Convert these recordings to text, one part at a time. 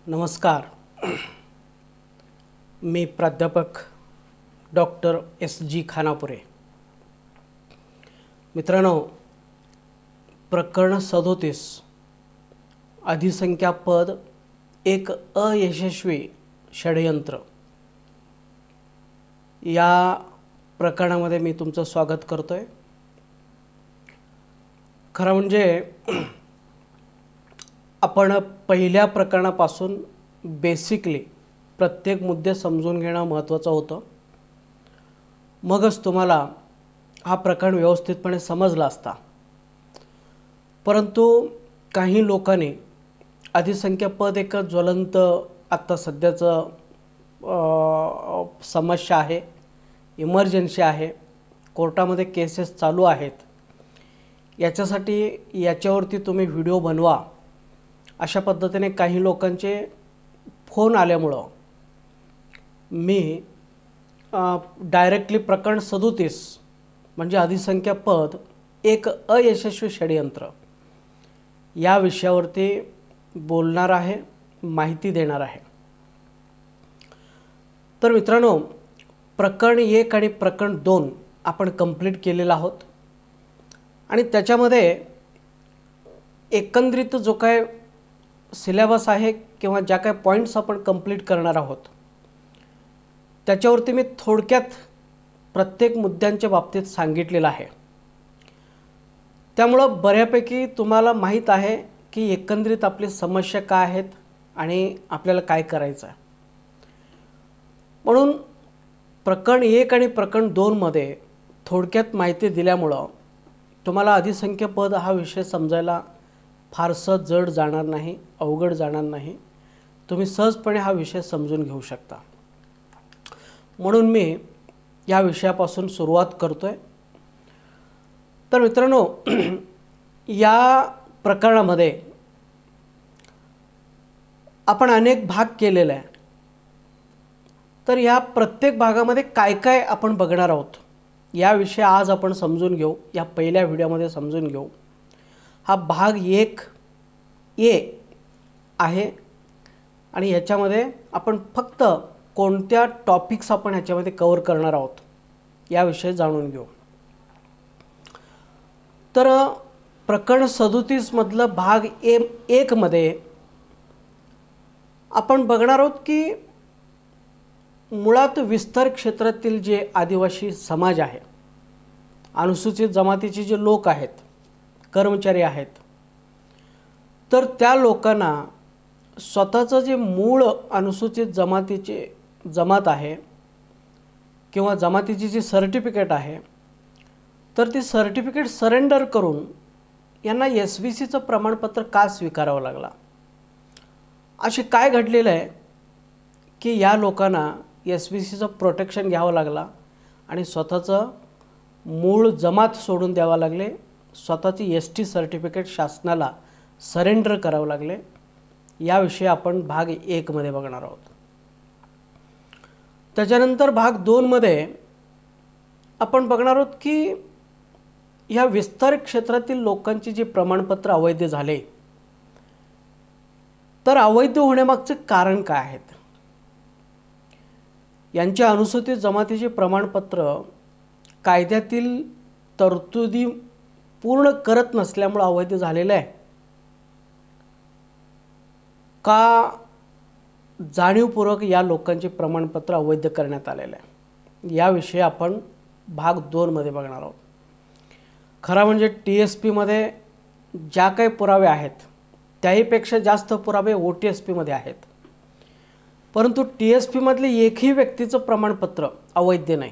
नमस्कार. मी प्राध्यापक doctor S.G. Khanapure. मित्रांनो, प्रकरण 37 अधिसंख्या पद एक अयशस्वी षडयंत्र या प्रकरणामध्ये मी तुमचं स्वागत करतोय. खरं म्हणजे आपण पहिल्या प्रकरणापासून बेसिकली प्रत्येक मुद्दे समजून घेणं महत्त्वाचं होतं. मगच तुम्हाला हा प्रकरण व्यवस्थितपणे समजला असता. परंतु काही लोकांनी अधिसंख्या पद एक ज्वलंत आत्ता सध्याचं समस्या आहे, इमर्जन्सी आहे, कोर्टामध्ये केसेस चालू आहेत, याच्यावरती तुम्ही व्हिडिओ बनवा अशा पद्धतीने काही लोकांचे फोन आल्यामुळं मी डायरेक्टली प्रकरण 37 म्हणजे अधिसंख्या पद एक अयशस्वी षडयंत्र या विषयावरती बोलणार आहे, माहिती देणार आहे. तर मित्रांनो, प्रकरण 1 आणि प्रकरण 2 आपण कंप्लीट केलेलं आहोत आणि त्याच्यामध्ये एकंदरीत जो काय सिलेबस आहे किंवा ज्या काय पॉईंट्स आपण कंप्लीट करणार आहोत त्याच्यावरती मी थोडक्यात प्रत्येक मुद्द्यांच्या बाबतीत सांगितलेलं आहे. त्यामुळं बऱ्यापैकी तुम्हाला माहीत आहे की एकंदरीत आपली समस्या काय आहेत आणि आपल्याला काय करायचं आहे. म्हणून प्रकरण 1 आणि प्रकरण 2 मध्ये थोडक्यात माहिती दिल्यामुळं तुम्हाला अधिसंख्या पद हा विषय समजायला फारसं जड जाणार नाही, अवघड जाणार नाही. तुम्ही सहजपणे हा विषय समजून घेऊ शकता. म्हणून मी या विषयापासून सुरुवात करतोय. तर मित्रांनो, या प्रकरणामध्ये आपण अनेक भाग केलेले आहे. तर या प्रत्येक भागामध्ये काय काय आपण बघणार आहोत याविषयी आज आपण समजून घेऊ. या पहिल्या व्हिडिओमध्ये समजून घेऊ. हा भाग 1A आहे आणि याच्यामध्ये आपण फक्त कोणत्या टॉपिक्स आपण ह्याच्यामध्ये कव्हर करणार आहोत याविषयी जाणून घेऊ. तर प्रकरण 37 मधलं भाग 1 मध्ये आपण बघणार आहोत की मुळात विस्तार क्षेत्रातील जे आदिवासी समाज आहे, अनुसूचित जमातीचे जे लोक आहेत, कर्मचारी आहेत, तर त्या लोकांना स्वतःचं जे मूळ अनुसूचित जमात आहे किंवा जमातीची जी सर्टिफिकेट आहे तर ती सर्टिफिकेट सरेंडर करून यांना SBCचं प्रमाणपत्र का स्वीकारावं लागला. असे काय घडलेलं आहे की या लोकांना SBCचं प्रोटेक्शन घ्यावं लागला आणि स्वतःचं मूळ जमात सोडून द्यावं लागले, स्वतःची ST सर्टिफिकेट शासनाला सरेंडर करावं लागले. याविषयी आपण भाग 1 मध्ये बघणार आहोत. त्याच्यानंतर भाग 2 मध्ये आपण बघणार आहोत की या विस्तार क्षेत्रातील लोकांची जी प्रमाणपत्र अवैध झाले तर अवैध होण्यामागचे कारण काय आहेत. यांच्या अनुसूचित जमातीचे प्रमाणपत्र कायद्यातील तरतुदी पूर्ण करत नसल्यामुळे अवैध झालेलं आहे का जाणीवपूर्वक या लोकांचे प्रमाणपत्र अवैध करण्यात आलेलं आहे याविषयी आपण भाग 2 मध्ये बघणार आहोत. खरं म्हणजे TSP मध्ये ज्या काही पुरावे आहेत त्याहीपेक्षा जास्त पुरावे OTSP मध्ये आहेत. परंतु TSP मधले एकही व्यक्तीचं प्रमाणपत्र अवैध नाही.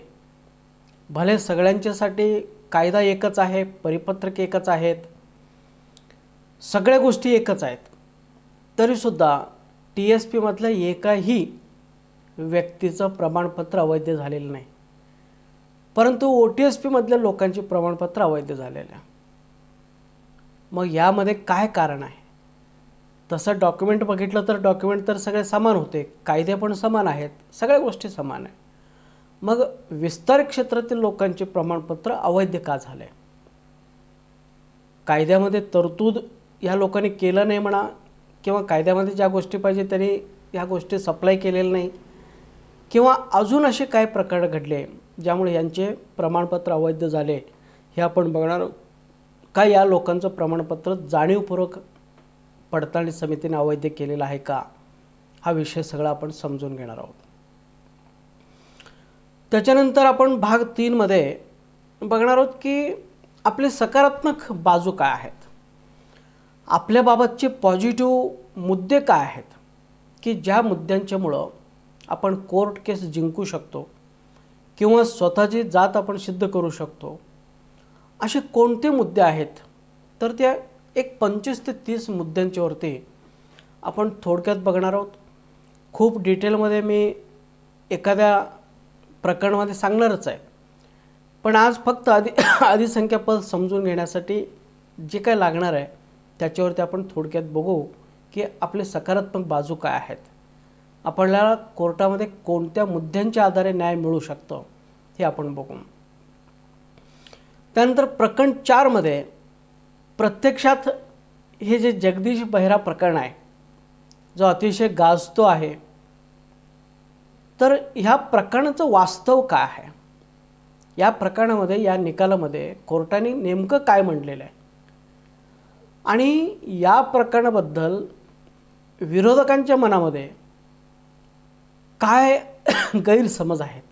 भले सगळ्यांच्यासाठी कायदा एकच आहे, परिपत्रक एकच आहेत, सगळ्या गोष्टी एकच आहेत, तरीसुद्धा TSP मधलं एकाही व्यक्तीचं प्रमाणपत्र अवैध झालेलं नाही. परंतु OTSP मधल्या लोकांची प्रमाणपत्र अवैध झालेलं आहे. मग यामध्ये काय कारण आहे. तसं डॉक्युमेंट बघितलं तर डॉक्युमेंट तर सगळे समान होते, कायदे पण समान आहेत, सगळ्या गोष्टी समान आहेत. मग विस्तार क्षेत्रातील लोकांचे प्रमाणपत्र अवैध का झाले. कायद्यामध्ये तरतूद या लोकांनी केलं नाही म्हणा किंवा कायद्यामध्ये ज्या गोष्टी पाहिजे त्यांनी ह्या गोष्टी सप्लाय केलेल्या नाही, किंवा अजून असे काय प्रकार घडले ज्यामुळे यांचे प्रमाणपत्र अवैध झाले, हे आपण बघणार आहोत. का या लोकांचं प्रमाणपत्र जाणीवपूर्वक पडताळणी समितीने अवैध केलेलं आहे का, हा विषय सगळा आपण समजून घेणार आहोत. त्याच्यानंतर आपण भाग 3 मध्ये बघणार आहोत की आपले सकारात्मक बाजू काय आहेत, आपल्याबाबतचे पॉझिटिव्ह मुद्दे काय आहेत, की ज्या मुद्द्यांच्यामुळं आपण कोर्ट केस जिंकू शकतो किंवा स्वतःची जात आपण सिद्ध करू शकतो. असे कोणते मुद्दे आहेत, तर त्या एक 25 ते 30 मुद्द्यांच्यावरती आपण थोडक्यात बघणार आहोत. खूप डिटेलमध्ये मी एखाद्या प्रकरणामध्ये सांगणारच आहे, पण आज फक्त अधिसंख्या पद समजून घेण्यासाठी जे काय लागणार आहे त्याच्यावरती आपण थोडक्यात बघू की आपले सकारात्मक बाजू काय आहेत, आपल्याला कोर्टामध्ये कोणत्या मुद्द्यांच्या आधारे न्याय मिळू शकतो हे आपण बघू. त्यानंतर प्रकरण 4 मध्ये प्रत्यक्षात हे जे जगदीश बेहरा प्रकरण आहे, जो अतिशय गाजतो आहे, तर ह्या प्रकरणाचं वास्तव काय आहे, या प्रकरणामध्ये या निकालामध्ये कोर्टाने नेमकं काय म्हटलेलं आहे, आणि या प्रकरणाबद्दल विरोधकांच्या मनामध्ये काय गैरसमज आहेत,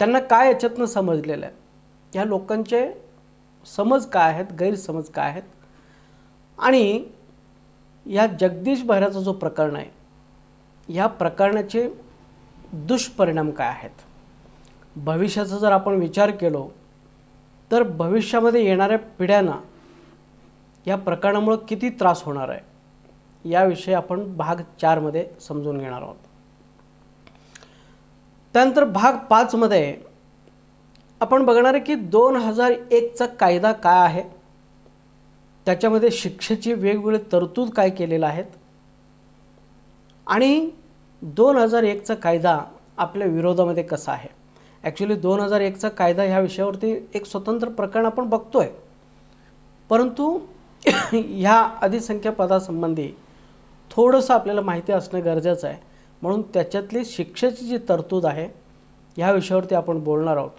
त्यांना काय याच्यातनं समजलेलं आहे, या लोकांचे समज काय आहेत, गैरसमज काय आहेत, आणि या जगदीश बेहराचं जो प्रकरण आहे या प्रकरणाचे दुष्परिणाम काय आहेत. भविष्याचा जर आपण विचार केलो तर भविष्यामध्ये येणाऱ्या पिढ्यांना या प्रकरणामुळे किती त्रास होणार आहे, याविषयी आपण भाग 4 मध्ये समजून घेणार आहोत. त्यानंतर भाग 5 मध्ये आपण बघणार आहे की 2001चा कायदा काय आहे, त्याच्यामध्ये शिक्षेची वेगवेगळी तरतूद काय केलेल्या आहेत, आणि 2001चा कायदा आपल्या विरोधामध्ये कसा आहे. ॲक्च्युली 2001चा कायदा ह्या विषयावरती एक स्वतंत्र प्रकरण आपण बघतोय, परंतु ह्या अधिसंख्या पदासंबंधी थोडंसं आपल्याला माहिती असणं गरजेचं आहे, म्हणून त्याच्यातली शिक्षेची जी तरतूद आहे ह्या विषयावरती आपण बोलणार आहोत.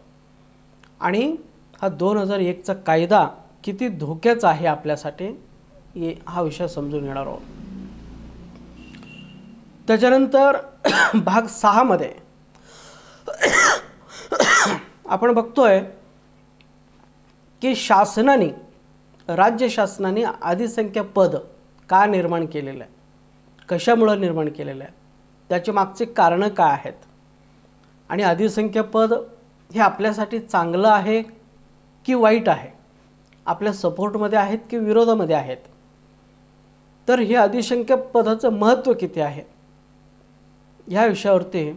आणि हा 2001चा कायदा किती धोक्याचा आहे आपल्यासाठी हा विषय समजून घेणार आहोत. त्याच्यानंतर भाग 6 मध्ये आपण बघतोय की शासनाने, राज्य शासनाने अधिसंख्या पद का निर्माण केलेलं आहे, कशामुळे निर्माण केलेलं आहे, त्याचे मागचे कारणं काय आहेत, आणि अधिसंख्या पद हे आपल्यासाठी चांगलं आहे की वाईट आहे, आपल्या सपोर्टमध्ये आहेत की विरोधामध्ये आहेत, तर हे अधिसंख्या पदाचं महत्त्व किती आहे, ह्या विषयावरती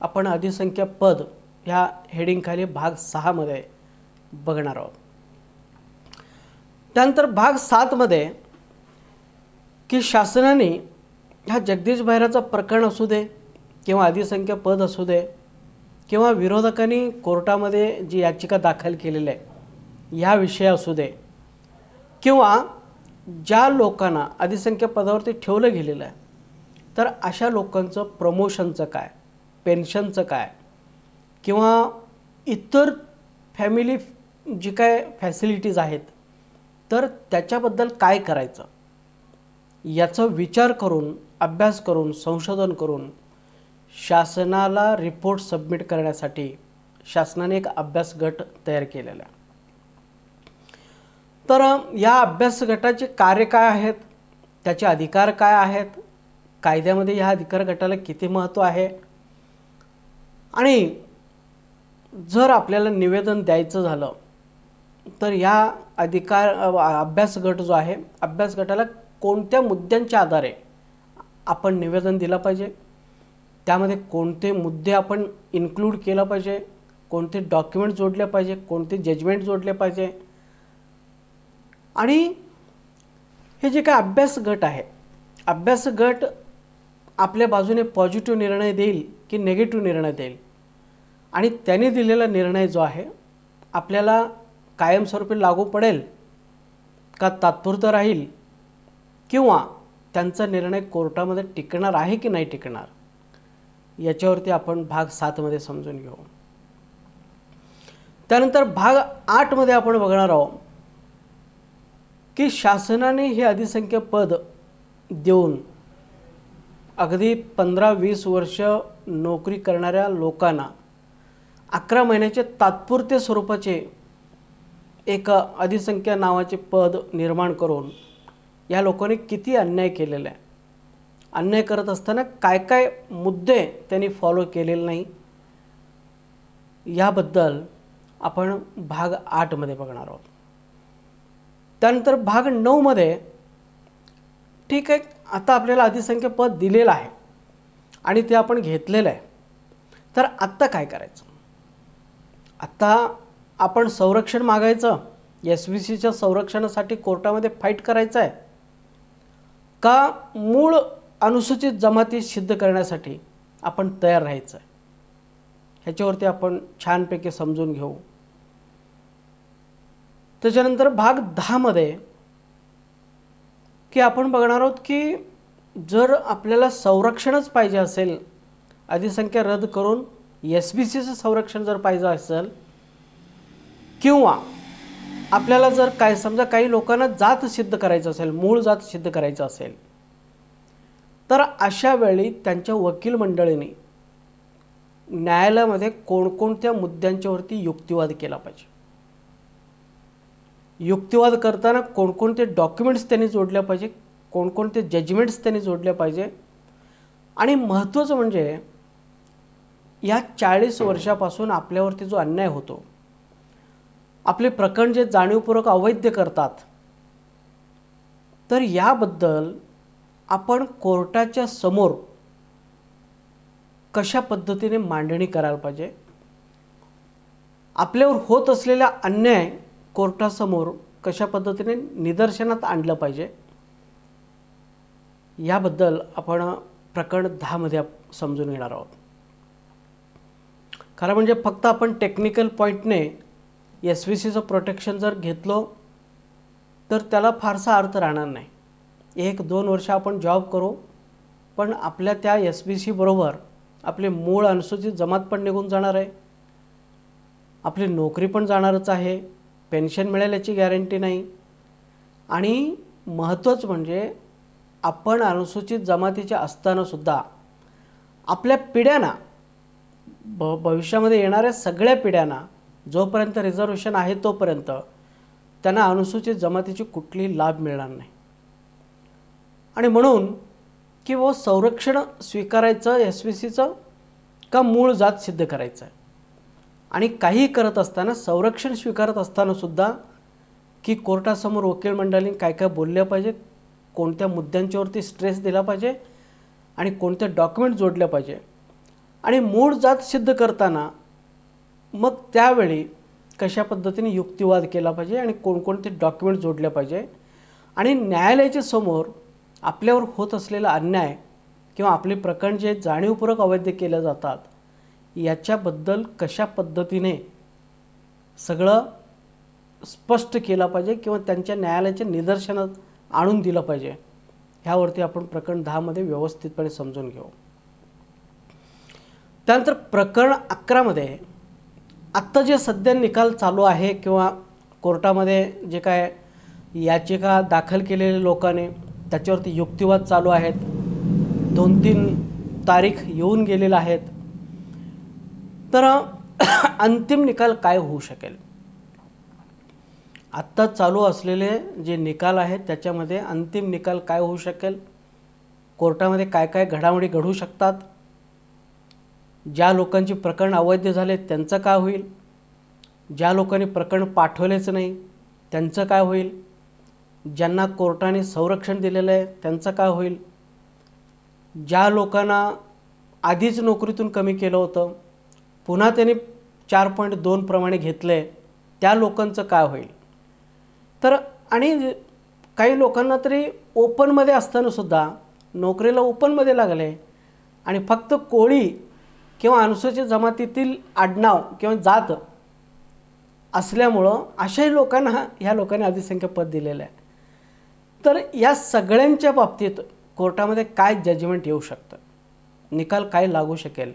आपण अधिसंख्या पद ह्या हेडिंगखाली भाग 6 मध्ये बघणार आहोत. त्यानंतर भाग 7 मध्ये की शासनाने ह्या जगदीश बेहराचं प्रकरण असू दे किंवा अधिसंख्या पद असू दे किंवा विरोधकांनी कोर्टामध्ये जी याचिका दाखल केलेली आहे ह्या विषय असू दे, किंवा ज्या लोकांना अधिसंख्या पदावरती ठेवलं गेलेलं आहे तर अशा लोकांचं प्रमोशनचं काय, पेन्शनचं काय, किंवा इतर फॅमिली जी काय फॅसिलिटीज आहेत तर त्याच्याबद्दल काय करायचं, याचा विचार करून, अभ्यास करून, संशोधन करून शासनाला रिपोर्ट सबमिट करण्यासाठी शासनाने एक अभ्यास गट तयार केलेला आहे. तर या अभ्यास गटाचे कार्य काय आहेत, त्याचे अधिकार काय आहेत, कायद्यामध्ये ह्या अधिकार गटाला किती महत्त्व आहे, आणि जर आपल्याला निवेदन द्यायचं झालं तर या अभ्यास गट जो आहे, अभ्यास गटाला कोणत्या मुद्द्यांच्या आधारे आपण निवेदन दिलं पाहिजे, त्यामध्ये कोणते मुद्दे आपण इन्क्लूड केलं पाहिजे, कोणते डॉक्युमेंट जोडले पाहिजे, कोणते जजमेंट जोडले पाहिजे, आणि हे जे काय अभ्यास गट आहे, अभ्यास गट आपल्या बाजूने पॉझिटिव्ह निर्णय देईल की नेगेटिव्ह निर्णय देईल, आणि त्याने दिलेला निर्णय जो आहे आपल्याला कायमस्वरूपी लागू पडेल का तात्पुरतं राहील, किंवा त्यांचा निर्णय कोर्टामध्ये टिकणार आहे की नाही टिकणार याच्यावरती आपण भाग 7 मध्ये समजून घेऊ. त्यानंतर भाग 8 मध्ये आपण बघणार आहोत की शासनाने हे अधिसंख्य पद देऊन अगदी 15-20 वर्ष नोकरी करणाऱ्या लोकांना 11 महिन्याचे तात्पुरते स्वरूपाचे एक अधिसंख्य नावाचे पद निर्माण करून या लोकांनी किती अन्याय केलेला आहे. अन्याय करत असताना काय काय मुद्दे त्यांनी फॉलो केलेले नाही याबद्दल आपण भाग 8 मध्ये बघणार आहोत. त्यानंतर भाग 9 मध्ये ठीक आहे, आता आपल्याला अधिसंख्य पद दिलेलं आहे आणि ते आपण घेतलेलं आहे, तर आत्ता काय करायचं. आत्ता आपण संरक्षण मागायचं, SBCच्या संरक्षणासाठी कोर्टामध्ये फाईट करायचं आहे का मूळ अनुसूचित जमाती सिद्ध करण्यासाठी आपण तयार राहायचं आहे, ह्याच्यावरती आपण छानपैकी समजून घेऊ. त्याच्यानंतर भाग 10 मध्ये की आपण बघणार आहोत की जर आपल्याला संरक्षणच पाहिजे असेल, अधिसंख्या रद्द करून SBCचं संरक्षण जर पाहिजे असेल, किंवा आपल्याला जर काय समजा काही लोकांना जात सिद्ध करायचं असेल, मूळ जात सिद्ध करायचं असेल, तर अशा वेळी त्यांच्या वकील मंडळींनी न्यायालयामध्ये कोणकोणत्या मुद्द्यांच्यावरती युक्तिवाद केला पाहिजे, युक्तिवाद करताना कोणकोणते डॉक्युमेंट्स त्यांनी जोडले पाहिजे, कोणकोणते जजमेंट्स त्यांनी जोडले पाहिजे. आणि महत्त्वाचं म्हणजे या 40 वर्षापासून आपल्यावरती जो अन्याय होतो, आपले प्रकरण जे जाणीवपूर्वक अवैध करतात, तर याबद्दल आपण कोर्टाच्या समोर कशा पद्धतीने मांडणी करायला पाहिजे, आपल्यावर होत असलेला अन्याय कोर्टासमोर कशा पद्धतीने निदर्शनात आणलं पाहिजे, याबद्दल आपण प्रकरण 10 मध्ये समजून घेणार आहोत. खरं म्हणजे फक्त आपण टेक्निकल पॉईंटने SBCचं प्रोटेक्शन जर घेतलं तर त्याला फारसा अर्थ राहणार नाही. 1-2 वर्ष आपण जॉब करू, पण आपल्या त्या SBC बरोबर आपले मूळ अनुसूचित जमात पण निघून जाणार आहे, आपली नोकरी पण जाणारच आहे, पेन्शन मिळेल याची गॅरंटी नाही. आणि महत्त्वाचं म्हणजे आपण अनुसूचित जमातीचे असतानासुद्धा आपल्या पिढ्यांना, भविष्यामध्ये येणाऱ्या सगळ्या पिढ्यांना, जोपर्यंत रिझर्वेशन आहे तोपर्यंत त्यांना अनुसूचित जमातीची कुठलीही लाभ मिळणार नाही. आणि म्हणून की व संरक्षण स्वीकारायचं SBCचं का मूळ जात सिद्ध करायचं आहे. आणि काही करत असताना, संरक्षण स्वीकारत असतानासुद्धा की कोर्टासमोर वकील मंडळींनी काय काय बोललं पाहिजे, कोणत्या मुद्द्यांच्यावरती स्ट्रेस दिला पाहिजे आणि कोणते डॉक्युमेंट जोडले पाहिजे. आणि मूळ जात सिद्ध करताना मग त्यावेळी कशा पद्धतीने युक्तिवाद केला पाहिजे आणि कोणकोणते डॉक्युमेंट जोडले पाहिजे. आणि न्यायालयाच्या समोर आपल्यावर होत असलेला अन्याय किंवा आपले प्रकरण जे जाणीवपूर्वक अवैध केले जातात याच्याबद्दल कशा पद्धतीने सगळं स्पष्ट केलं पाहिजे किंवा त्यांच्या न्यायालयाच्या निदर्शनात आणून दिलं पाहिजे, ह्यावरती आपण प्रकरण 10 मध्ये व्यवस्थितपणे समजून घेऊ. त्यानंतर प्रकरण 11 मध्ये आत्ता जे सध्या निकाल चालू आहे किंवा कोर्टामध्ये जे काय याचिका दाखल केलेल्या लोकांनी त्याच्यावरती युक्तिवाद चालू आहेत, 2-3 तारीख येऊन गेलेल्या आहेत, तर अंतिम निकाल काय होऊ शकेल. आत्ता चालू असलेले जे निकाल आहेत त्याच्यामध्ये अंतिम निकाल काय होऊ शकेल, कोर्टामध्ये काय काय घडामोडी घडू शकतात, ज्या लोकांची प्रकरण अवैध झाले त्यांचं काय होईल, ज्या लोकांनी प्रकरण पाठवलेच नाही त्यांचं काय होईल, ज्यांना कोर्टाने संरक्षण दिलेलं आहे त्यांचं काय होईल, ज्या लोकांना आधीच नोकरीतून कमी केलं होतं पुन्हा त्यांनी 4.2 प्रमाणे घेतले त्या लोकांचं काय होईल. तर आणि काही लोकांना तरी ओपनमध्ये असतानासुद्धा नोकरीला ओपनमध्ये लागले आणि फक्त कोळी किंवा अनुसूचित जमातीतील आडनाव किंवा जात असल्यामुळं अशाही लोकांना ह्या लोकांनी अधिसंख्य पद दिलेलं आहे. तर या सगळ्यांच्या बाबतीत कोर्टामध्ये काय जजमेंट येऊ शकतं, निकाल काय लागू शकेल,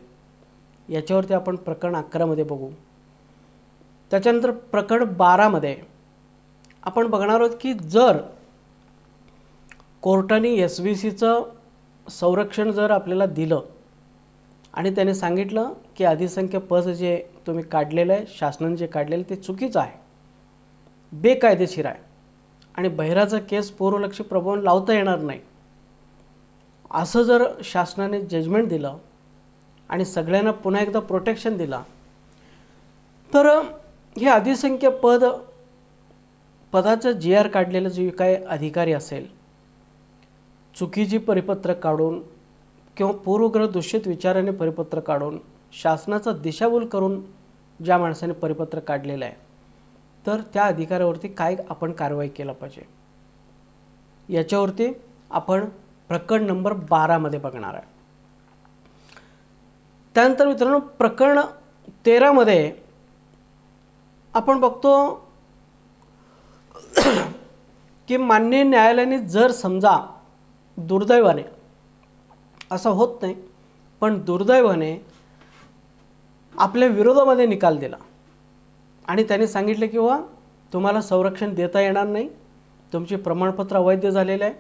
याच्यावरती आपण प्रकरण 11 मध्ये बघू. त्याच्यानंतर प्रकरण 12 मध्ये आपण बघणार आहोत की जर कोर्टाने SVCचं संरक्षण जर आपल्याला दिलं आणि त्याने सांगितलं की अधिसंख्य पद जे तुम्ही काढलेलं आहे, शासनाने जे काढलेलं ते चुकीचं आहे, बेकायदेशीर आहे आणि बहिराचा केस पूर्वलक्षी प्रभाव लावता येणार नाही, असं जर शासनाने जजमेंट दिलं आणि सगळ्यांना पुन्हा एकदा प्रोटेक्शन दिला, तर हे अधिसंख्य पदाचं GR काढलेलं जे काही अधिकारी असेल, चुकीची परिपत्रक काढून किंवा पूर्वग्रह दूषित विचाराने परिपत्रक काढून शासनाचा दिशाभूल करून ज्या माणसाने परिपत्रक काढलेलं आहे, तर त्या अधिकाऱ्यावरती काय आपण कारवाई केला पाहिजे, याच्यावरती आपण प्रकरण नंबर 12 मध्ये बघणार आहे. त्यानंतर मित्रांनो प्रकरण 13 मध्ये आपण बघतो की माननीय न्यायालयाने जर समजा दुर्दैवाने, असं होत नाही पण दुर्दैवाने आपल्या विरोधामध्ये निकाल दिला आणि त्याने सांगितले की वा तुम्हाला संरक्षण देता येणार नाही, तुमचे प्रमाणपत्र अवैध झालेले आहे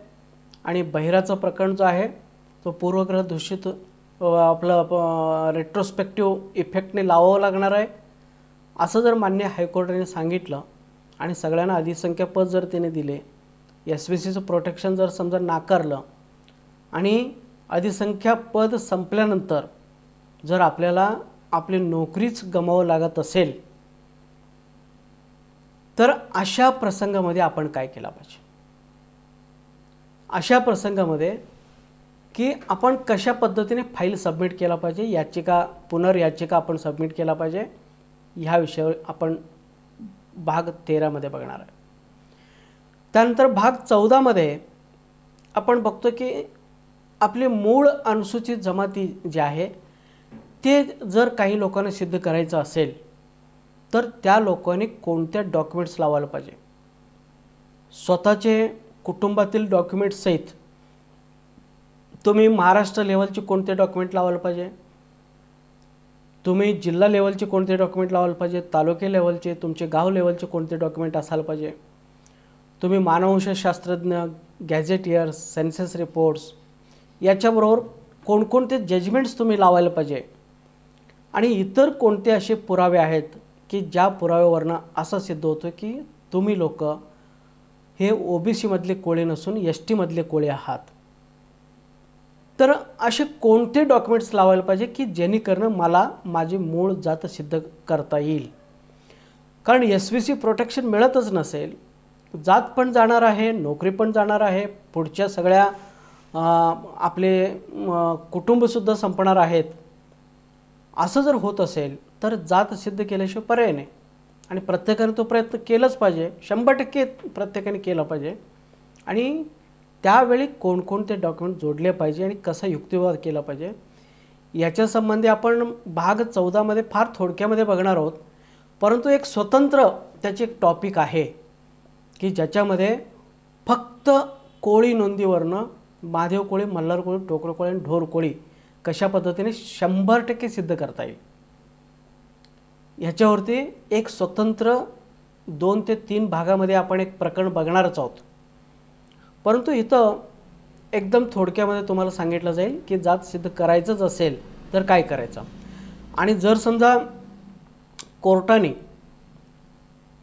आणि बहिराचं प्रकरण जो आहे तो पूर्वग्रह दूषित आपलं रेट्रोस्पेक्टिव्ह इफेक्टने लावावं लागणार आहे, असं जर मान्य हायकोर्टाने सांगितलं आणि सगळ्यांना अधिसंख्य पद जर त्याने दिले, SVCचं प्रोटेक्शन जर समजा नाकारलं आणि अधिसंख्या पद संपल्यानंतर जर आपल्याला आपली नोकरीच गमावं लागत असेल, तर अशा प्रसंगामध्ये आपण काय केलं पाहिजे, अशा प्रसंगामध्ये की आपण कशा पद्धतीने फाईल सबमिट केला पाहिजे, याचिका पुनर्याचिका आपण सबमिट केला पाहिजे, ह्या विषयावर आपण भाग 13 मध्ये बघणार आहे. त्यानंतर भाग 14 मध्ये आपण बघतो की आपले मूळ अनुसूचित जमाती जे आहे ते जर काही लोकांना सिद्ध करायचं असेल तर त्या लोकांनी कोणत्या डॉक्युमेंट्स लावायला पाहिजे, स्वतःचे कुटुंबातील डॉक्युमेंट्स सहित तुम्ही महाराष्ट्र लेवलचे कोणते डॉक्युमेंट लावायला पाहिजे, तुम्ही जिल्हा लेवलचे कोणते डॉक्युमेंट लावायला पाहिजे, तालुके लेवलचे, तुमचे गाव लेवलचे कोणते डॉक्युमेंट असायला पाहिजे, तुम्ही मानववंशशास्त्रज्ञ, गॅझेटियर्स, सेन्सस रिपोर्ट्स याच्याबरोबर कोणकोणते जजमेंट्स तुम्ही लावायला पाहिजे आणि इतर कोणते असे पुरावे आहेत की ज्या पुराव्यावरनं असं सिद्ध होतं की तुम्ही लोक हे OBC मधले कोळे नसून ST मधले कोळे आहात. तर असे कोणते डॉक्युमेंट्स लावायला पाहिजे की जेणेकरून मला माझी मूळ जात सिद्ध करता येईल, कारण SVC प्रोटेक्शन मिळतच नसेल, जात पण जाणार आहे, नोकरी पण जाणार आहे, पुढच्या सगळ्या आपले कुटुंबसुद्धा संपणार आहेत. असं जर होत असेल तर जात सिद्ध केल्याशिवाय पर्याय नाही आणि प्रत्येकाने तो प्रयत्न केलाच पाहिजे, 100% प्रत्येकाने केला पाहिजे. आणि त्यावेळी कोणकोणते डॉक्युमेंट जोडले पाहिजे आणि कसा युक्तिवाद केला पाहिजे याच्या संबंधी आपण भाग 14 मध्ये फार थोडक्यामध्ये बघणार आहोत. परंतु एक स्वतंत्र त्याचे एक टॉपिक आहे की ज्याच्यामध्ये फक्त कोळी नोंदीवरनं महादेव कोळी, मल्हार कोळी, टोकर कोळी आणि ढोर कोळी कशा पद्धतीने 100% सिद्ध करता येईल ह्याच्यावरती एक स्वतंत्र 2 ते 3 भागामध्ये आपण एक प्रकरण बघणारच आहोत. परंतु इथं एकदम थोडक्यामध्ये तुम्हाला सांगितलं जाईल की जात सिद्ध करायचंच असेल तर काय करायचं. आणि जर समजा कोर्टाने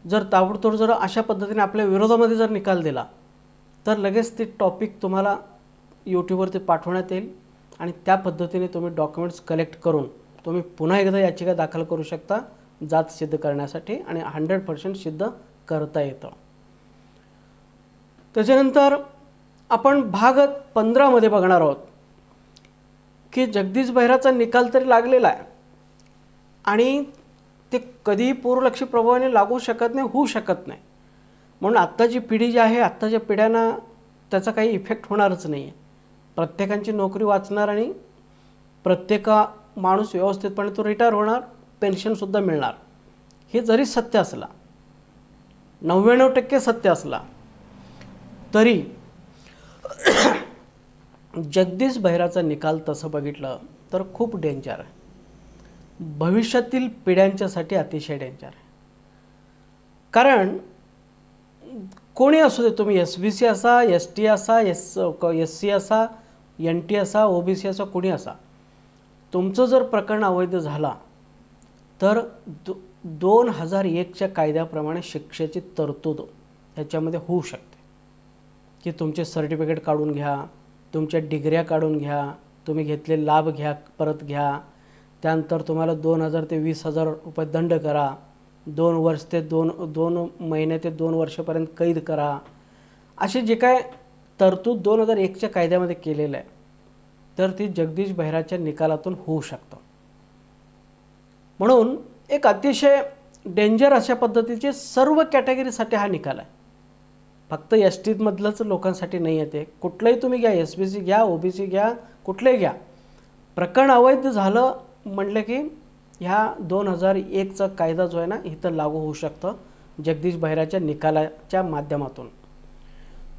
जर ताबडतोब जर अशा पद्धतीने आपल्या विरोधामध्ये जर निकाल दिला तर लगेच ते टॉपिक तुम्हाला यूट्यूबवरती पाठवण्यात येईल आणि त्या पद्धतीने तुम्ही डॉक्युमेंट्स कलेक्ट करून तुम्ही पुन्हा एकदा याचिका दाखल करू शकता जात सिद्ध करण्यासाठी आणि 100% सिद्ध करता येतं. त्याच्यानंतर आपण भाग 15 मध्ये बघणार आहोत की जगदीश बहिराचा निकाल तरी लागलेला आहे आणि ते कधीही पूर्वलक्षी प्रभावाने लागू शकत नाही, होऊ शकत नाही. म्हणून आत्ताची पिढी जी आहे, आत्ताच्या पिढ्यांना त्याचा काही इफेक्ट होणारच नाही आहे. प्रत्येकाची नोकरी वाचणार आणि प्रत्येक माणूस व्यवस्थितपणे तो रिटायर होणार, पेन्शनसुद्धा मिळणार. हे जरी सत्य असला, 99% सत्य असला तरी जगदीश बहिराचा निकाल तसं बघितलं तर खूप डेंजर आहे, भविष्यातील पिढ्यांच्यासाठी अतिशय डेंजर आहे. कारण कोणी असू दे, तुम्ही SBC असा, ST असा, SC असा, NT असा, OBC असा, कोणी असा, तुमचं जर प्रकरण अवैध झाला तर 2001च्या कायद्याप्रमाणे शिक्षेची तरतूद ह्याच्यामध्ये होऊ शकते की तुमचे सर्टिफिकेट काढून घ्या, तुमच्या डिग्र्या काढून घ्या, तुम्ही घेतले लाभ घ्या, परत घ्या, त्यानंतर तुम्हाला 2000 ते 20,000 रुपये दंड करा, 2 वर्ष ते 2 महिने ते 2 वर्षापर्यंत कैद करा. असे जे काय तरतूद 2001च्या कायद्यामध्ये केलेलं आहे तर ती जगदीश बहिराच्या निकालातून होऊ शकतं. म्हणून एक अतिशय डेंजर अशा पद्धतीचे सर्व कॅटेगरीसाठी हा निकाल आहे. फक्त ST मधलंच लोकांसाठी नाही आहे, ते कुठलंही तुम्ही घ्या, SBC घ्या, OBC घ्या, कुठलंही घ्या, प्रकरण अवैध झालं म्हटलं की ह्या 2001चा कायदा जो आहे ना इथं लागू होऊ शकतं जगदीश बहिराच्या निकालाच्या माध्यमातून.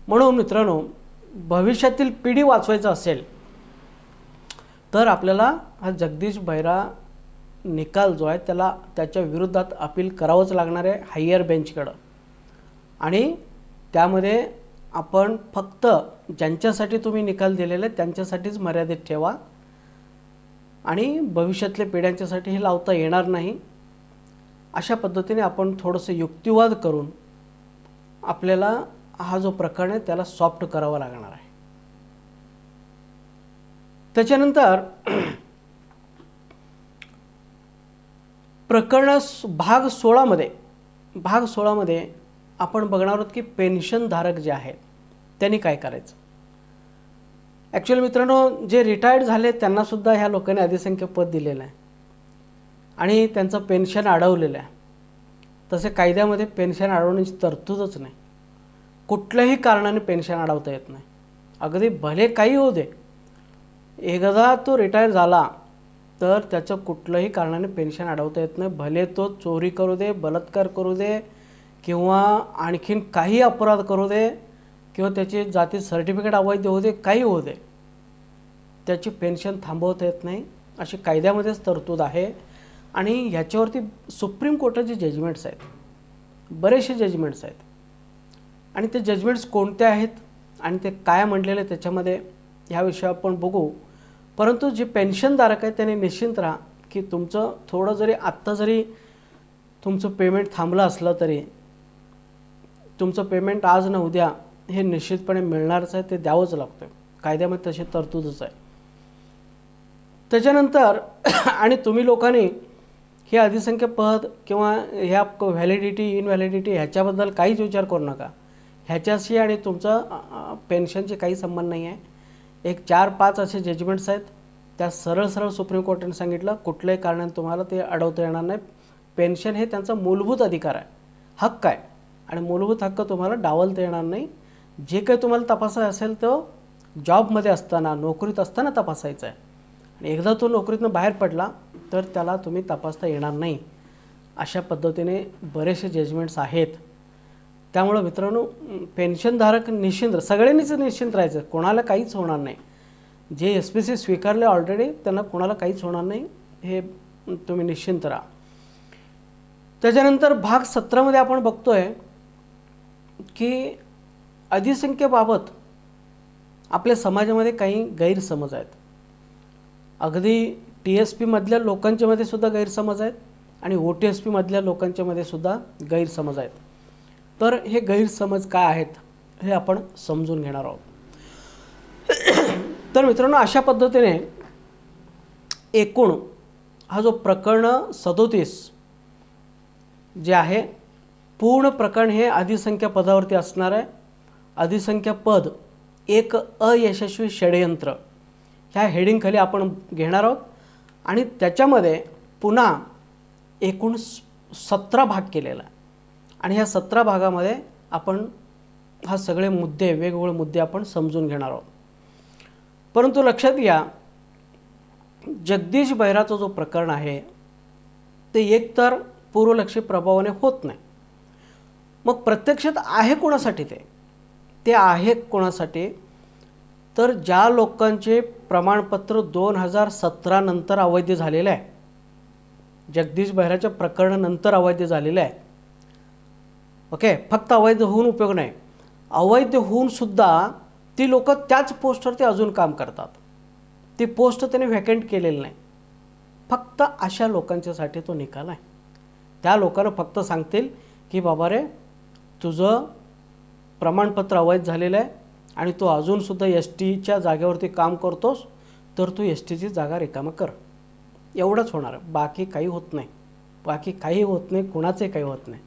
म्हणून मित्रांनो, भविष्यातील पिढी वाचवायचं असेल तर आपल्याला हा जगदीश बहिरा निकाल जो आहे त्याच्या विरोधात अपील करावंच लागणार आहे हायर बेंचकडं. आणि त्यामध्ये आपण फक्त ज्यांच्यासाठी तुम्ही निकाल दिलेले त्यांच्यासाठीच मर्यादित ठेवा आणि भविष्यातल्या पिढ्यांच्यासाठी हे लावता येणार नाही. अशा पद्धतीने आपण थोडंसं युक्तिवाद करून आपल्याला हा जो प्रकरण आहे त्याला सॉफ्ट करावा लागणार आहे. त्याच्यानंतर प्रकरण भाग 16मध्ये आपण बघणार आहोत की पेन्शनधारक जे आहेत त्यांनी काय करायचं. ॲक्च्युअली मित्रांनो, जे रिटायर्ड झाले त्यांनासुद्धा ह्या लोकांनी अधिसंख्य पद दिलेलं आहे आणि त्यांचं पेन्शन अडवलेलं आहे. तसे कायद्यामध्ये पेन्शन अडवण्याची तरतूदच नाही. कुठल्याही कारणाने पेन्शन अडवता येत नाही. अगदी भले काही होऊ दे, एकदा तो रिटायर झाला तर त्याचं कुठल्याही कारणाने पेन्शन अडवता येत नाही. भले तो चोरी करू दे, बलात्कार करू दे किंवा आणखीन काही अपराध करू दे किंवा त्याची जाती सर्टिफिकेट अवैध होऊ दे, काही होऊ दे, त्याची पेन्शन थांबवता येत नाही अशी कायद्यामध्येच तरतूद आहे. आणि ह्याच्यावरती सुप्रीम कोर्टाचे जजमेंट्स आहेत, बरेचसे जजमेंट्स आहेत. आणि ते जजमेंट्स कोणते आहेत आणि ते काय म्हणलेले त्याच्यामध्ये ह्या विषयावर आपण बघू. परंतु जे पेन्शनधारक आहेत त्यांनी निश्चिंत राहा की तुमचं थोडं जरी आत्ता जरी तुमचं पेमेंट थांबलं असलं तरी तुमचं पेमेंट आज न उद्या हे निश्चितपणे मिळणारच आहे, ते द्यावंच लागतं. कायद्यामध्ये तशी तरतूदच आहे. त्याच्यानंतर आणि तुम्ही लोकांनी हे अधिसंख्य पद किंवा ह्या व्हॅलिडिटी इनव्हॅलिडिटी ह्याच्याबद्दल काहीच विचार करू नका. ह्याच्याशी आणि तुमचं पेन्शनचे काही संबंध नाही आहे. एक 4-5 असे जजमेंट्स आहेत, त्या सरळ सुप्रीम कोर्टाने सांगितलं कुठल्याही कारणाने तुम्हाला ते अडवता येणार नाही. पेन्शन हे त्यांचा मूलभूत अधिकार आहे, हक्क आहे आणि मूलभूत हक्क तुम्हाला डावलता येणार नाही. जे काही तुम्हाला तपासायचं असेल तो जॉबमध्ये असताना, नोकरीत असताना तपासायचं आहे. आणि एकदा तो नोकरीतनं बाहेर पडला तर त्याला तुम्ही तपासता येणार नाही. अशा पद्धतीने बरेचसे जजमेंट्स आहेत. त्यामुळे मित्रांनो, पेन्शनधारक निश्चिंत, सगळ्यांनीच निश्चिंत राहायचं, कोणाला काहीच होणार नाही. जे SBC स्वीकारले ऑलरेडी त्यांना कोणाला काहीच होणार नाही, हे तुम्ही निश्चिंत राहा. त्याच्यानंतर भाग 17मध्ये आपण बघतोय की अधिसंख्येबाबत आपल्या समाजामध्ये काही गैरसमज आहेत. अगदी TSP मधल्या लोकांच्यामध्ये सुद्धा गैरसमज आहेत आणि OTSP मधल्या लोकांच्यामध्ये सुद्धा गैरसमज आहेत. तर हे गैरसमज काय आहेत हे आपण समजून घेणार आहोत. तर मित्रांनो, अशा पद्धतीने एकूण हा जो प्रकरण 37 जे आहे, पूर्ण प्रकरण हे अधिसंख्य पदावरती असणार आहे. अधिसंख्य पद एक अयशस्वी षडयंत्र ह्या हेडिंगखाली आपण घेणार आहोत. आणि त्याच्यामध्ये पुन्हा एकूण 17 भाग केलेला आहे आणि ह्या 17 भागामध्ये आपण हा सगळे मुद्दे, वेगवेगळे मुद्दे आपण समजून घेणार आहोत. परंतु लक्षात घ्या, जगदीश बहिराचं जो प्रकरण आहे ते एकतर पूर्वलक्षी प्रभावाने होत नाही. मग प्रत्यक्षात आहे कोणासाठी ते आहे कोणासाठी तर ज्या लोकांचे प्रमाणपत्र 2017 नंतर अवैध झालेलं आहे, जगदीश बेहराच्या प्रकरणानंतर अवैध झालेलं आहे, ओके, फक्त अवैध होऊन उपयोग नाही, अवैध होऊन सुद्धा ती लोक त्याच पोस्टवरती अजून काम करतात, ती पोस्ट त्याने व्हॅकंट केलेली नाही, फक्त अशा लोकांच्यासाठी तो निकाल आहे. त्या लोकांना फक्त सांगतील की बाबा रे, तुझं प्रमाणपत्र अवैध झालेलं आहे आणि तू अजूनसुद्धा एस टीच्या जागेवरती काम करतोस, तर तू एस टीची जागा रिकामा कर, एवढंच होणार. बाकी काही होत नाही, बाकी काही होत नाही, कुणाचंही काही होत नाही.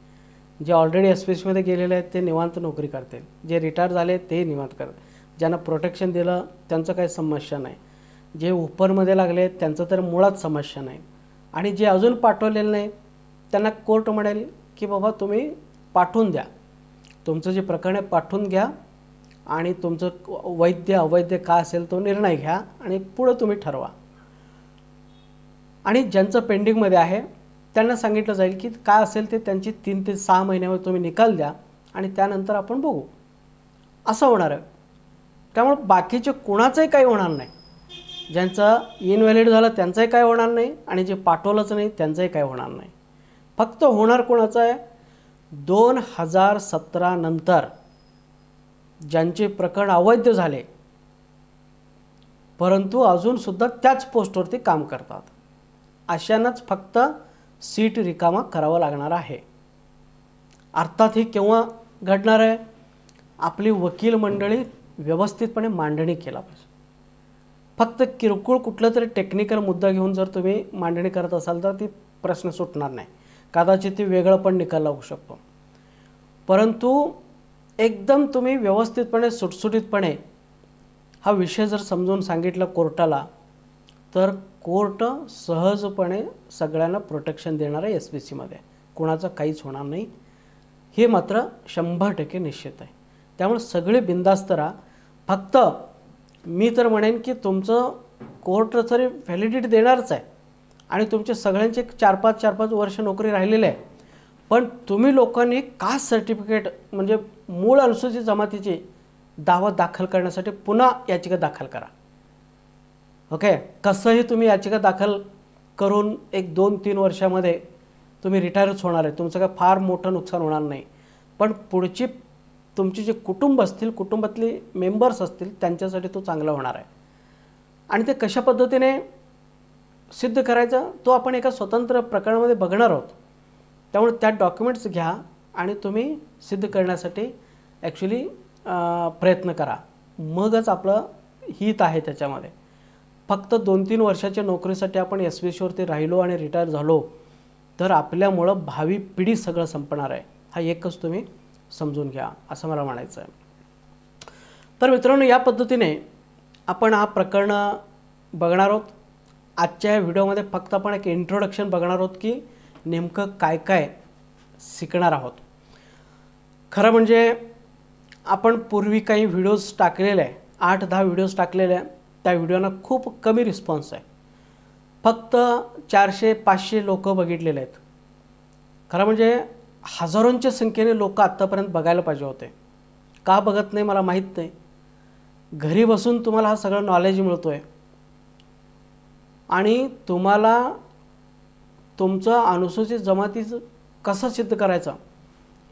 जे ऑलरेडी एस पी सीमध्ये गेलेले आहेत ते निवांत नोकरी करतील, जे रिटायर झाले ते निवांत करतील, ज्यांना प्रोटेक्शन दिलं त्यांचं काही समस्या नाही, जे ओपनमध्ये लागले त्यांचं तर मुळात समस्या नाही, आणि जे अजून पाठवलेलं नाही त्यांना कोर्ट म्हणेल की बाबा तुम्ही पाठवून द्या, तुमचं जे प्रकरण आहे पाठवून घ्या आणि तुमचं वैध अवैध काय असेल तो निर्णय घ्या आणि पुढं तुम्ही ठरवा. आणि ज्यांचं पेंडिंगमध्ये आहे त्यांना सांगितलं जाईल की काय असेल ते त्यांची 3 ते 6 महिन्यावर तुम्ही निकाल द्या आणि त्यानंतर आपण बघू, असं होणार आहे. त्यामुळे बाकीचे कुणाचंही काही होणार नाही, ज्यांचं इनव्हॅलिड झालं त्यांचंही काय होणार नाही आणि जे पाठवलंच नाही त्यांचंही काय होणार नाही. फक्त होणार कोणाचं आहे, 2017 नंतर ज्यांचे प्रकरण अवैध झाले परंतु अजूनसुद्धा त्याच पोस्टवरती काम करतात, अशांनाच फक्त सीट रिकामा करावं लागणार आहे. अर्थात हे केव्हा घडणार आहे, आपली वकील मंडळी व्यवस्थितपणे मांडणी केला पाहिजे. फक्त किरकोळ कुठलं तरी टेक्निकल मुद्दा घेऊन जर तुम्ही मांडणी करत असाल तर ती प्रश्न सुटणार नाही, कदाचित ती वेगळं पण निकाल लागू शकतो. परंतु एकदम तुम्ही व्यवस्थितपणे सुटसुटीतपणे हा विषय जर समजून सांगितला कोर्टाला, तर कोर्ट सहजपणे सगळ्यांना प्रोटेक्शन देणार आहे. एस पी सीमध्ये कोणाचं काहीच होणार नाही, हे मात्र 100% निश्चित आहे. त्यामुळे सगळे बिंदास्त राहा. फक्त मी तर म्हणेन की तुमचं कोर्ट तरी व्हॅलिडिटी देणारच आहे आणि तुमचे सगळ्यांचे 4-5 वर्ष नोकरी राहिलेली आहे, पण तुम्ही लोकांनी कास्ट सर्टिफिकेट म्हणजे मूळ अनुसूचित जमातीचे दावा दाखल करण्यासाठी पुन्हा याचिका दाखल करा. ओके, कसंही तुम्ही याचिका दाखल करून 1-2-3 वर्षामध्ये तुम्ही रिटायरच होणार आहे, तुमचं काय फार मोठं नुकसान होणार नाही, पण पुढची तुमचे जे कुटुंब असतील, कुटुंबातले मेंबर्स असतील त्यांच्यासाठी तो चांगला होणार आहे. आणि ते कशा पद्धतीने सिद्ध करायचं तो आपण एका स्वतंत्र प्रकरणामध्ये बघणार आहोत. त्यामुळे त्या डॉक्युमेंट्स घ्या आणि तुम्ही सिद्ध करण्यासाठी ॲक्च्युली प्रयत्न करा, मगच आपलं हित आहे त्याच्यामध्ये. फक्त 2-3 वर्षाच्या नोकरीसाठी आपण एस पी सीवरती राहिलो आणि रिटायर झालो तर आपल्यामुळं भावी पिढी सगळं संपणार आहे, हा एकच तुम्ही समजून घ्या, असं मला म्हणायचं आहे. तर मित्रांनो, या पद्धतीने आपण हा प्रकरण बघणार आहोत. आजच्या या व्हिडिओमध्ये फक्त आपण एक इंट्रोडक्शन बघणार आहोत की नेमकं काय काय शिकणार आहोत. खरं म्हणजे आपण पूर्वी काही व्हिडिओज टाकलेले आहे, 8-10 व्हिडिओज टाकलेले आहे, त्या व्हिडिओना खूप कमी रिस्पॉन्स आहे, फक्त 400-500 लोक बघितलेले आहेत. खरं म्हणजे हजारोंच्या संख्येने लोक आत्तापर्यंत बघायला पाहिजे होते, का बघत नाही मला माहीत नाही. घरी बसून तुम्हाला हा सगळं नॉलेज मिळतो आहे आणि तुम्हाला तुमचं अनुसूचित जमातीचं कसं सिद्ध करायचं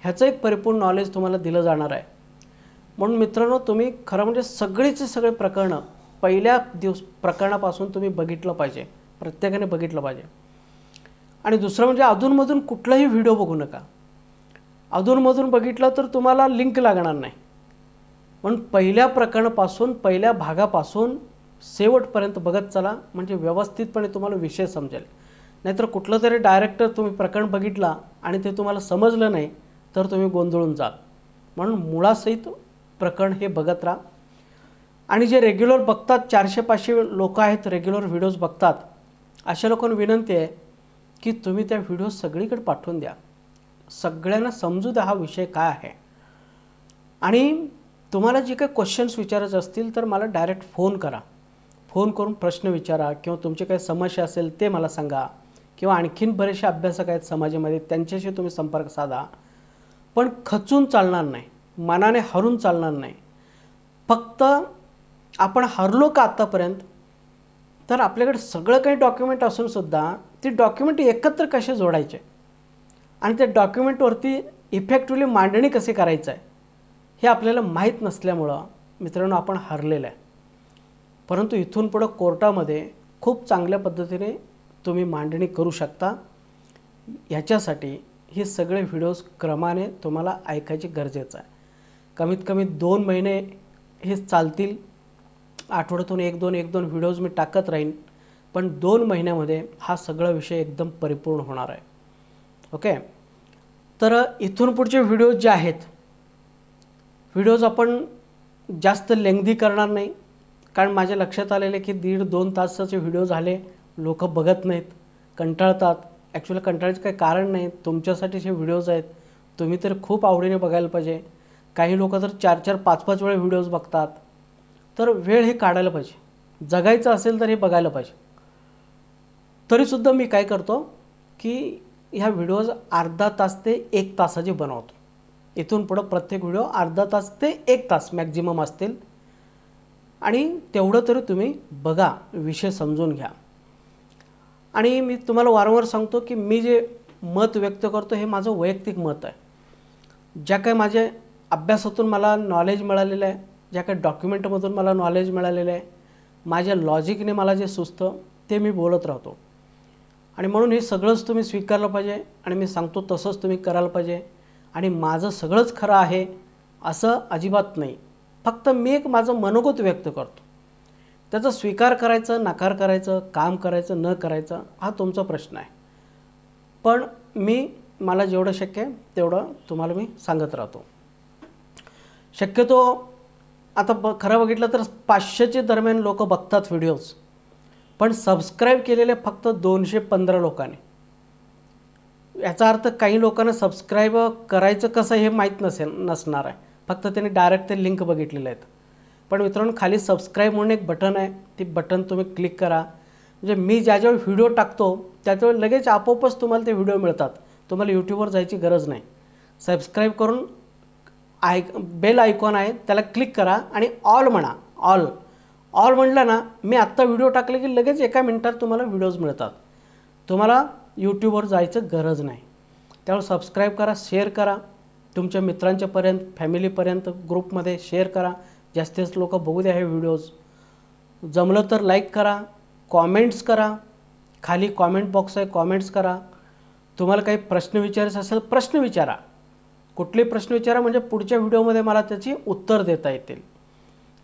ह्याचं एक परिपूर्ण नॉलेज तुम्हाला दिलं जाणार आहे. म्हणून मित्रांनो, तुम्ही खरं म्हणजे सगळेचे सगळे प्रकरणं पहिल्या प्रकरणापासून तुम्ही बघितलं पाहिजे, प्रत्येकाने बघितलं पाहिजे. आणि दुसरं म्हणजे अधूनमधून कुठलाही व्हिडिओ बघू नका. अधूनमधून बघितलं तर तुम्हाला लिंक लागणार नाही. म्हणून पहिल्या प्रकरणापासून, पहिल्या भागापासून शेवटपर्यंत बघत चला, म्हणजे व्यवस्थितपणे तुम्हाला विषय समजेल. नाहीतर कुठलं तरी डायरेक्ट तुम्ही प्रकरण बघितला आणि ते तुम्हाला समजलं नाही तर तुम्ही गोंधळून जाल. म्हणून मुळासहित प्रकरण हे बघत राहा. आणि जे रेग्युलर बघतात, 400-500 लोक आहेत रेग्युलर व्हिडिओज बघतात, अशा लोकांना विनंती आहे की तुम्ही त्या व्हिडिओ सगळीकडे पाठवून द्या, सगळ्यांना समजू द्या हा विषय काय आहे. आणि तुम्हाला जे काही क्वेश्चन्स विचारायचे असतील तर मला डायरेक्ट फोन करा, फोन करून प्रश्न विचारा किंवा तुमची काही समस्या असेल ते मला सांगा, किंवा आणखीन बरेचसे अभ्यासक आहेत समाजामध्ये त्यांच्याशी तुम्ही संपर्क साधा. पण खचून चालणार नाही, मनाने हरून चालणार नाही. फक्त आपण हरलो का आत्तापर्यंत? तर आपल्याकडे सगळं काही डॉक्युमेंट असूनसुद्धा ते डॉक्युमेंट एकत्र कसे जोडायचे आणि त्या डॉक्युमेंटवरती इफेक्टिव्हली मांडणी कशी करायचं आहे हे आपल्याला माहीत नसल्यामुळं मित्रांनो आपण हरलेलं आहे. परंतु इथून पुढं कोर्टामध्ये खूप चांगल्या पद्धतीने तुम्ही मांडणी करू शकता. ह्याच्यासाठी हे सगळे व्हिडिओज क्रमाने तुम्हाला ऐकायचे गरजेचं आहे. कमीत कमी 2 महिने हे चालतील. आठवड्यातून 1-2 व्हिडिओज मी टाकत राहीन, पण 2 महिन्यामध्ये हा सगळा विषय एकदम परिपूर्ण होणार आहे. ओके, तर इथून पुढचे व्हिडिओज जे आहेत, व्हिडिओज आपण जास्त लेंग्दी करणार नाही. कारण माझ्या लक्षात आलेले की 1.5-2 तासाचे व्हिडिओ झाले, लोक बघत नाहीत, कंटाळतात. ॲक्च्युली कंटाळायचं काही कारण नाही, तुमच्यासाठीचे व्हिडिओज आहेत, तुम्ही तर खूप आवडीने बघायला पाहिजे. काही लोक तर 4-4, 5-5 वेळा व्हिडिओज बघतात. तर वेळ हे काढायला पाहिजे, जगायचं असेल तर हे बघायला पाहिजे. तरीसुद्धा मी काय करतो की ह्या व्हिडिओज अर्धा तास ते 1 तासाचे बनवतो. इथून पुढं प्रत्येक व्हिडिओ अर्धा तास ते 1 तास मॅक्झिमम असतील आणि तेवढं तरी तुम्ही बघा, विषय समजून घ्या. आणि मी तुम्हाला वारंवार सांगतो की मी जे मत व्यक्त करतो हे माझं वैयक्तिक मत आहे. ज्या काही माझ्या अभ्यासातून मला नॉलेज मिळालेलं आहे, ज्या काही डॉक्युमेंटमधून मला नॉलेज मिळालेलं आहे, माझ्या लॉजिकने मला जे सुचतं ते मी बोलत राहतो. आणि म्हणून हे सगळंच तुम्ही स्वीकारलं पाहिजे आणि मी सांगतो तसंच तुम्ही करायला पाहिजे. आणि माझं सगळंच खरं आहे असं अजिबात नाही. फक्त मी एक माझं मनोगत व्यक्त करतो. त्याचा स्वीकार करायचं, नकार करायचं, काम करायचं, न करायचं हा तुमचा प्रश्न आहे. पण मला जेवढं शक्य आहे तेवढं तुम्हाला मी सांगत राहतो. शक्यतो आता खरं बघितलं तर 500च्या दरम्यान लोक बघतात व्हिडिओज, पण सबस्क्राईब केलेले फक्त 215 लोकांनी. याचा अर्थ काही लोकांना सबस्क्राईब करायचं कसं हे माहीत नसणार आहे. फक्त त्यांनी डायरेक्ट ते लिंक बघितलेले आहेत. पण मित्रांनो, खाली सबस्क्राईब म्हणून एक बटन आहे, ती बटन तुम्ही क्लिक करा. म्हणजे मी ज्यावेळी व्हिडिओ टाकतो त्यावेळी लगेच आपोआपच तुम्हाला ते व्हिडिओ मिळतात. तुम्हाला यूट्यूबवर जायची गरज नाही. सबस्क्राईब करून बेल आयकॉन आहे त्याला क्लिक करा आणि ऑल म्हणा. ऑल म्हटलं ना, मी आत्ता व्हिडिओ टाकले की लगेच 1 मिनिटात तुम्हाला व्हिडिओज मिळतात. तुम्हाला यूट्यूबवर जायचं गरज नाही. त्यामुळे सबस्क्राईब करा, शेअर करा तुमच्या मित्रांच्यापर्यंत, फॅमिलीपर्यंत, ग्रुपमध्ये शेअर करा. जास्तीत जास्त लोक बघू द्या हे व्हिडिओज. जमलं तर लाईक करा, कॉमेंट्स करा. खाली कॉमेंट बॉक्स आहे, कॉमेंट्स करा. तुम्हाला काही प्रश्न विचारायचे असेल प्रश्न विचारा. कुठले प्रश्न विचारा म्हणजे पुढच्या व्हिडिओमध्ये मला त्याची उत्तर देता येतील.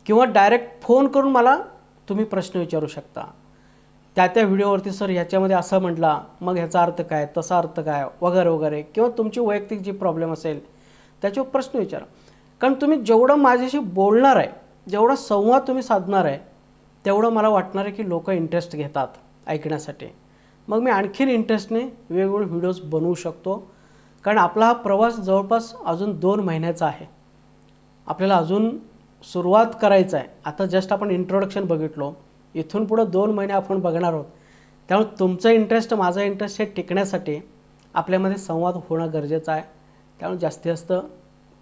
किंवा डायरेक्ट फोन करून मला तुम्ही प्रश्न विचारू शकता. त्या व्हिडिओवरती सर ह्याच्यामध्ये असं म्हटला, मग ह्याचा अर्थ काय, तसा अर्थ काय, वगैरे वगैरे. किंवा तुमची वैयक्तिक जी प्रॉब्लेम असेल त्याच्यावर प्रश्न विचारा. कारण तुम्ही जेवढं माझ्याशी बोलणार आहे, जेवढा संवाद तुम्ही साधणार आहे, तेवढं मला वाटणार आहे की लोक इंटरेस्ट घेतात ऐकण्यासाठी. मग मी आणखीन इंटरेस्टने वेगवेगळे व्हिडिओज बनवू शकतो. कारण आपला हा प्रवास जवळपास अजून 2 महिन्याचा आहे. आपल्याला अजून सुरुवात करायचं आहे. आता जस्ट आपण इंट्रोडक्शन बघितलो, इथून पुढं 2 महिने आपण बघणार आहोत. त्यामुळे तुमचं इंटरेस्ट, माझा इंटरेस्ट हे टिकण्यासाठी आपल्यामध्ये संवाद होणं गरजेचं आहे. त्यामुळे जास्तीत जास्त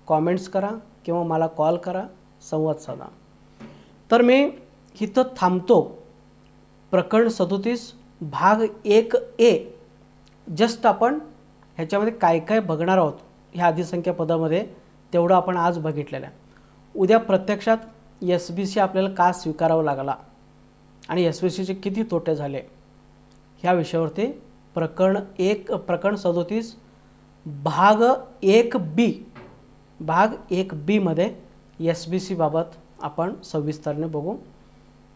कॉमेंट्स करा किंवा मला कॉल करा, संवाद साधा. तर मी इथं थांबतो. प्रकरण 37 भाग 1A जस्ट आपण ह्याच्यामध्ये काय काय बघणार आहोत ह्या अधिसंख्या पदामध्ये तेवढं आपण आज बघितलेलं आहे. उद्या प्रत्यक्षात SBC आपल्याला का स्वीकारावं लागला आणि SBCचे किती तोटे झाले ह्या विषयावरती प्रकरण 37 भाग 1B मध्ये SBC बाबत आपण सविस्तरने बघू.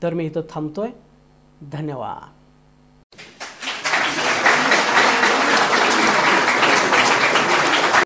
तर मी इथं थांबतोय. धन्यवाद.